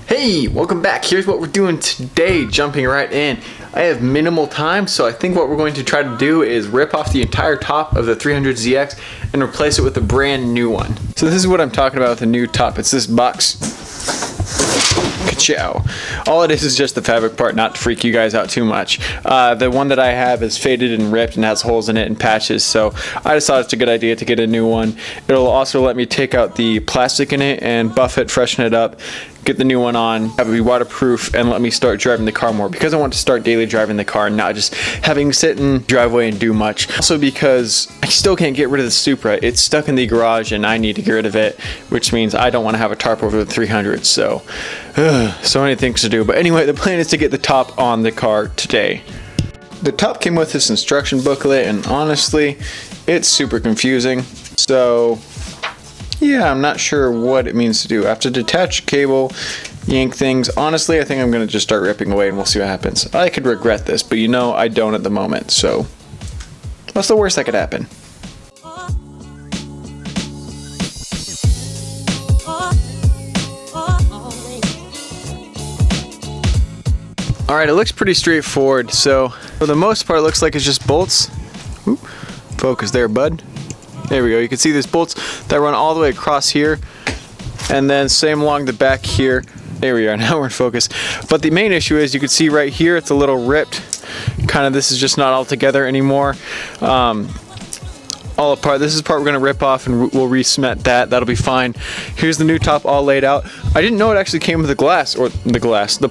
Hey, welcome back. Here's what we're doing today, jumping right in. I have minimal time, so I think what we're going to try to do is rip off the entire top of the 300ZX and replace it with a brand new one. So this is what I'm talking about with the new top. It's this box. Ka-chow. All it is just the fabric part, not to freak you guys out too much. The one that I have is faded and ripped and has holes in it and patches, so I just thought it's a good idea to get a new one. It'll also let me take out the plastic in it and buff it, freshen it up, get the new one on, have it be waterproof, and let me start driving the car more, because I want to start daily driving the car and not just having sit in driveway and do much. Also because I still can't get rid of the Supra. It's stuck in the garage and I need to get rid of it, which means I don't want to have a tarp over the 300, so many things to do. But anyway, the plan is to get the top on the car today. The top came with this instruction booklet, and honestly, it's super confusing. So yeah, I'm not sure what it means to do. I have to detach a cable, yank things. Honestly, I think I'm going to just start ripping away and we'll see what happens. I could regret this, but you know I don't at the moment, so what's the worst that could happen? Alright, it looks pretty straightforward. So for the most part, it looks like it's just bolts. Oop, focus there, bud. There we go. You can see there's bolts that run all the way across here, and then same along the back here. There we are. Now we're in focus. But the main issue is you can see right here it's a little ripped. Kind of, this is just not all together anymore. All apart. This is the part we're going to rip off and we'll re-cement that. That'll be fine. Here's the new top all laid out. I didn't know it actually came with the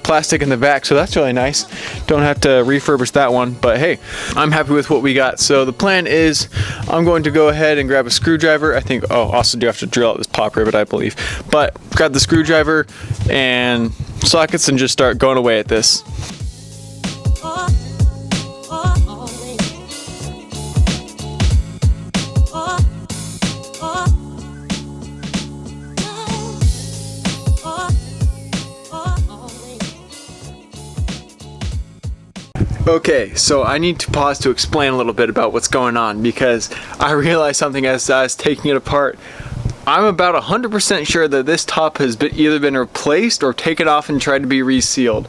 plastic in the back, so that's really nice. Don't have to refurbish that one, but hey, I'm happy with what we got. So the plan is I'm going to go ahead and grab a screwdriver. I think, also do have to drill out this pop rivet, I believe. But grab the screwdriver and sockets and just start going away at this. Okay, so I need to pause to explain a little bit about what's going on, because I realized something as I was taking it apart. I'm about 100% sure that this top has either been replaced or taken off and tried to be resealed.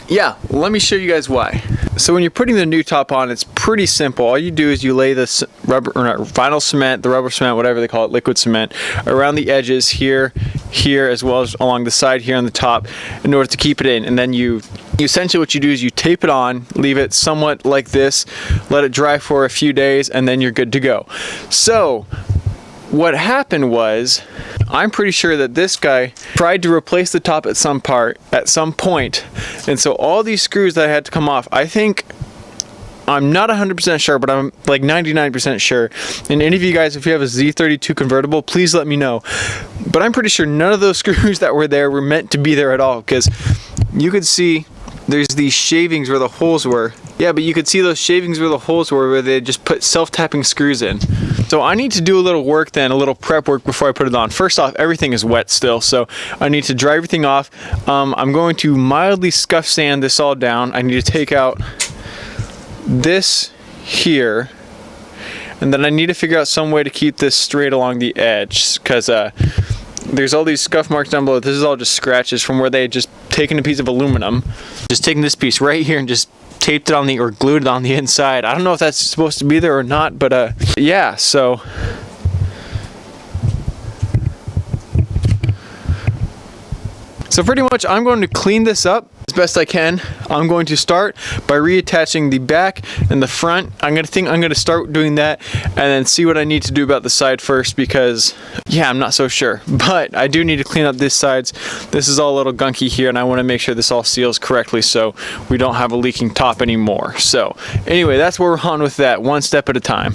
Yeah, let me show you guys why. So when you're putting the new top on, it's pretty simple. All you do is you lay this vinyl cement, the rubber cement, whatever they call it, liquid cement, around the edges here, as well as along the side here on the top, in order to keep it in. And then you essentially, what you do is you tape it on, leave it somewhat like this, let it dry for a few days, and then you're good to go. So what happened was, I'm pretty sure that this guy tried to replace the top at some point, and so all these screws that had to come off, I'm not 100% sure, but I'm like 99% sure. And any of you guys, if you have a Z32 convertible, please let me know. But I'm pretty sure none of those screws that were there were meant to be there at all, because you could see there's these shavings where the holes were. Yeah, but you could see those shavings where the holes were, where they just put self-tapping screws in. So I need to do a little work then, a little prep work before I put it on. First off, everything is wet still, so I need to dry everything off. I'm going to mildly scuff sand this all down. I need to take out this here, and then I need to figure out some way to keep this straight along the edge, because there's all these scuff marks down below. This is all just scratches from where they had just taken a piece of aluminum, just taking this piece right here and just taped it on or glued it on the inside. I don't know if that's supposed to be there or not, but yeah, so pretty much I'm going to clean this up as best I can. I'm going to start by reattaching the back and the front. I'm going to start doing that and then see what I need to do about the side first, because yeah, I'm not so sure, but I do need to clean up this sides. This is all a little gunky here, and I want to make sure this all seals correctly so we don't have a leaking top anymore. So anyway, that's where we're on with that, one step at a time.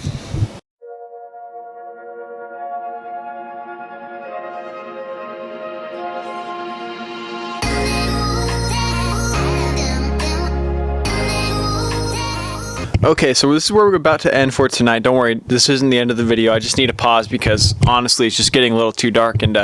Okay, so this is where we're about to end for tonight. Don't worry, this isn't the end of the video. I just need to pause because honestly it's just getting a little too dark, and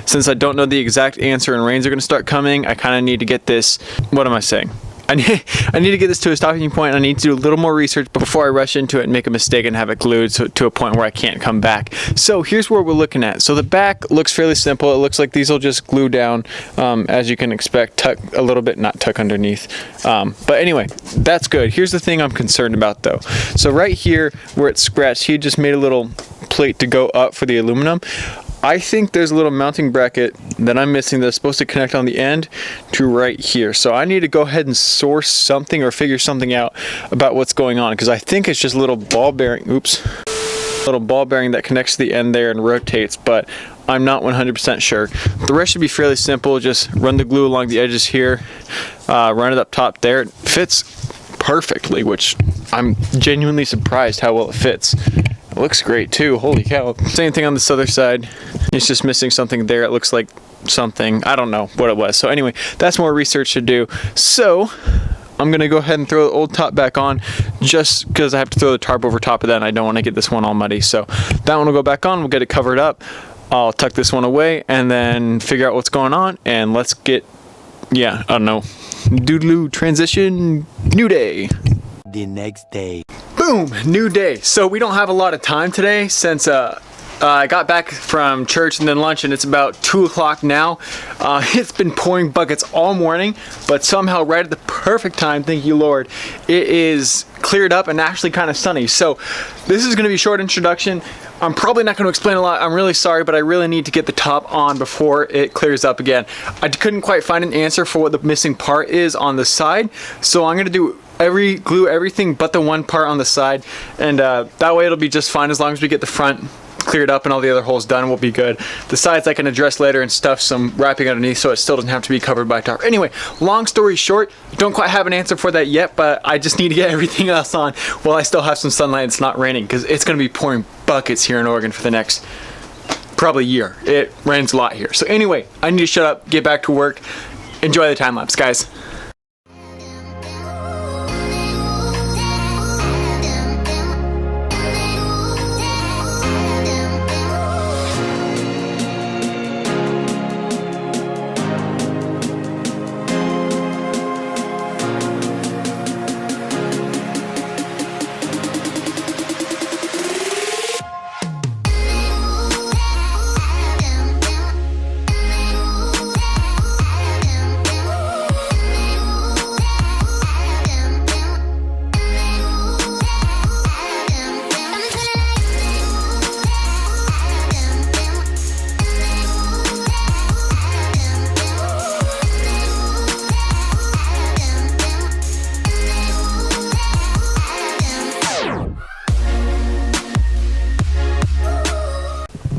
since I don't know the exact answer and rains are going to start coming, I kind of need to get this, what am I saying? I need to get this to a stopping point. I need to do a little more research before I rush into it and make a mistake and have it glued to a point where I can't come back. So here's what we're looking at. So the back looks fairly simple. It looks like these will just glue down, as you can expect, tuck a little bit, not tuck underneath. But anyway, that's good. Here's the thing I'm concerned about though. So right here where it's scratched, he just made a little plate to go up for the aluminum. I think there's a little mounting bracket that I'm missing that's supposed to connect on the end to right here. So I need to go ahead and source something or figure something out about what's going on, because I think it's just a little ball bearing, little ball bearing that connects to the end there and rotates, but I'm not 100% sure. The rest should be fairly simple. Just run the glue along the edges here, run it up top there. It fits perfectly, which I'm genuinely surprised how well it fits. It looks great too, holy cow. Same thing on this other side. It's just missing something there. It looks like something, I don't know what it was. So anyway, that's more research to do. So I'm gonna go ahead and throw the old top back on just because I have to throw the tarp over top of that and I don't wanna get this one all muddy. So that one will go back on, we'll get it covered up. I'll tuck this one away and then figure out what's going on, and let's get, I don't know, doodaloo, transition, new day. The next day. Boom, new day. So we don't have a lot of time today since I got back from church and then lunch, and it's about 2 o'clock now. It's been pouring buckets all morning, but somehow right at the perfect time, thank you Lord, it is cleared up and actually kind of sunny. So this is going to be a short introduction. I'm probably not going to explain a lot. I'm really sorry, but I really need to get the top on before it clears up again. I couldn't quite find an answer for what the missing part is on the side, so I'm going to do glue everything but the one part on the side, and that way it'll be just fine. As long as we get the front cleared up and all the other holes done, we'll be good. The sides I can address later and stuff some wrapping underneath so it still doesn't have to be covered by tarp. Anyway, long story short, don't quite have an answer for that yet, but I just need to get everything else on while I still have some sunlight and it's not raining, because it's going to be pouring buckets here in Oregon for the next probably year. It rains a lot here. So anyway, I need to shut up, get back to work. Enjoy the time lapse, guys.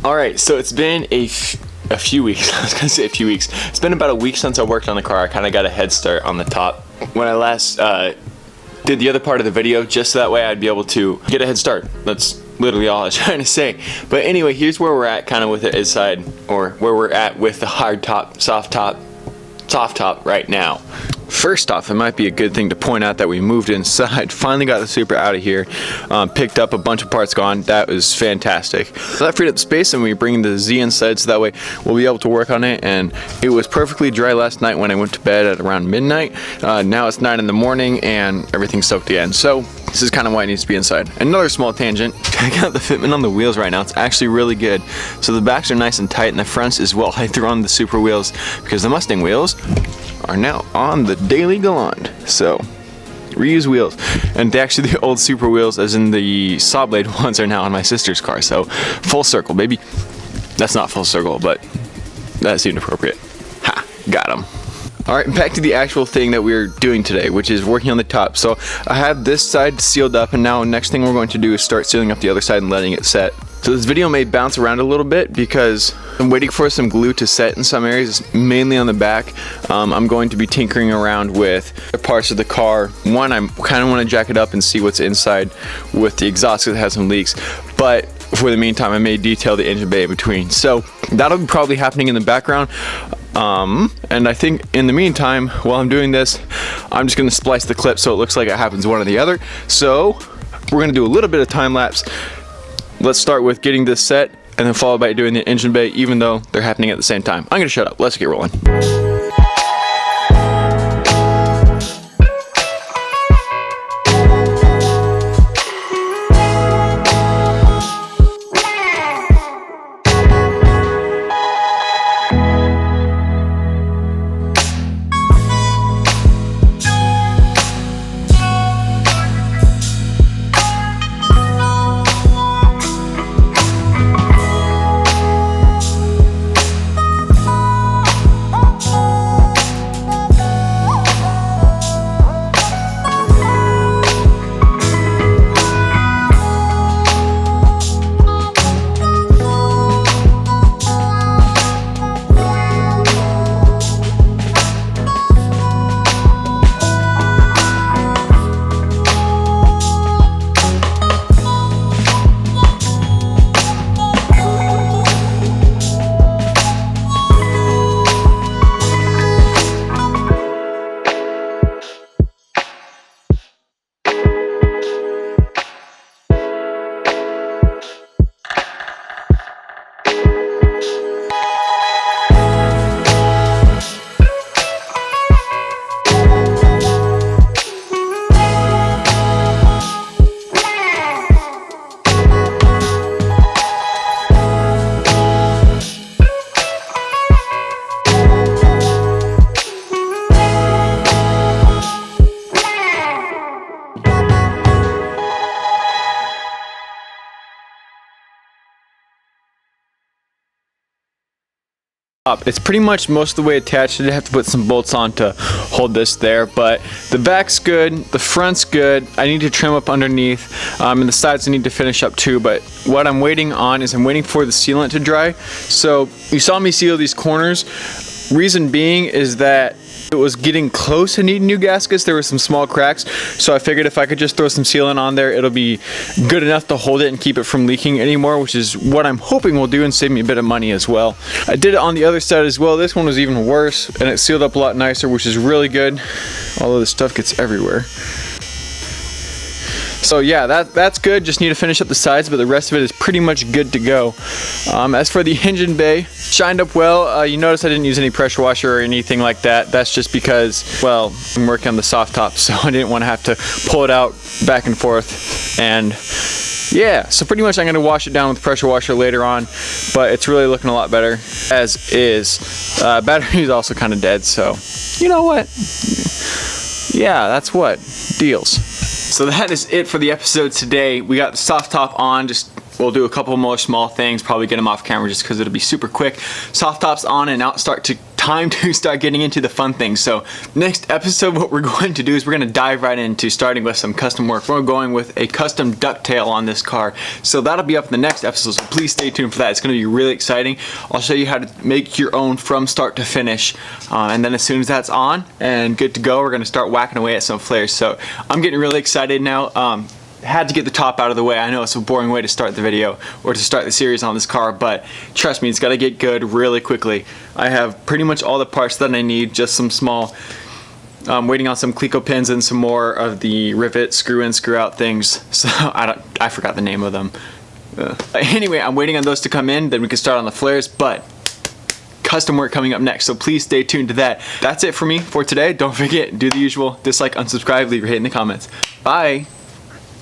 Alright, so it's been a few weeks. I was gonna say a few weeks. It's been about a week since I worked on the car. I kind of got a head start on the top when I last did the other part of the video, just so that way I'd be able to get a head start. That's literally all I was trying to say. But anyway, here's where we're at kind of with the inside, or where we're at with the hard top, soft top right now. First off, it might be a good thing to point out that we moved inside, finally got the Supra out of here, picked up a bunch of parts gone. That was fantastic. So that freed up space, and we bring the Z inside so that way we'll be able to work on it. And it was perfectly dry last night when I went to bed at around midnight. Now it's 9 in the morning and everything's soaked again. So this is kind of why it needs to be inside. Another small tangent, check out the fitment on the wheels right now. It's actually really good. So the backs are nice and tight and the fronts as well. I threw on the Supra wheels because the Mustang wheels are now on the Daily Galant. So reuse wheels, and actually the old Supra wheels, as in the saw blade ones, are now on my sister's car. So full circle, baby. That's not full circle, but that seemed appropriate. Ha, got him. Alright, back to the actual thing that we're doing today, which is working on the top. So I have this side sealed up, and now next thing we're going to do is start sealing up the other side and letting it set. So this video may bounce around a little bit because I'm waiting for some glue to set in some areas, mainly on the back. I'm going to be tinkering around with parts of the car. One, I kind of want to jack it up and see what's inside with the exhaust because it has some leaks. But for the meantime, I may detail the engine bay in between. So that'll be probably happening in the background. And I think in the meantime, while I'm doing this, I'm just going to splice the clip so it looks like it happens one or the other. So we're going to do a little bit of time lapse. Let's start with getting this set and then followed by doing the engine bay, even though they're happening at the same time. I'm going to shut up. Let's get rolling. It's pretty much most of the way attached. I did have to put some bolts on to hold this there, but the back's good, the front's good. I need to trim up underneath, and the sides I need to finish up too, but what I'm waiting on is I'm waiting for the sealant to dry. So you saw me seal these corners. Reason being is that it was getting close to needing new gaskets. There were some small cracks, so I figured if I could just throw some sealant on there, it'll be good enough to hold it and keep it from leaking anymore, which is what I'm hoping will do and save me a bit of money as well. I did it on the other side as well. This one was even worse, and it sealed up a lot nicer, which is really good, although this stuff gets everywhere. So yeah, that's good. Just need to finish up the sides, but the rest of it is pretty much good to go. As for the engine bay, shined up well. You notice I didn't use any pressure washer or anything like that. That's just because, well, I'm working on the soft top, so I didn't want to have to pull it out back and forth. And yeah, so pretty much I'm gonna wash it down with pressure washer later on, but it's really looking a lot better as is. Battery is also kind of dead, so you know what? Yeah, that's what deals. So that is it for the episode today. We got the soft top on. We'll do a couple more small things, probably get them off camera just because it'll be super quick. Soft top's on, and now it's time to start getting into the fun things. So next episode, what we're going to do is we're going to dive right into starting with some custom work. We're going with a custom ducktail on this car. So that'll be up in the next episode, so please stay tuned for that. It's going to be really exciting. I'll show you how to make your own from start to finish. And then as soon as that's on and good to go, we're going to start whacking away at some flares. So I'm getting really excited now. Had to get the top out of the way. I know it's a boring way to start the video or to start the series on this car, but trust me, it's got to get good really quickly. I have pretty much all the parts that I need, just some small, waiting on some Cleco pins and some more of the rivet screw in, screw out things. So I forgot the name of them. Anyway, I'm waiting on those to come in, then we can start on the flares, but custom work coming up next, so please stay tuned to that. That's it for me for today. Don't forget, do the usual, dislike, unsubscribe, leave your hate in the comments. Bye.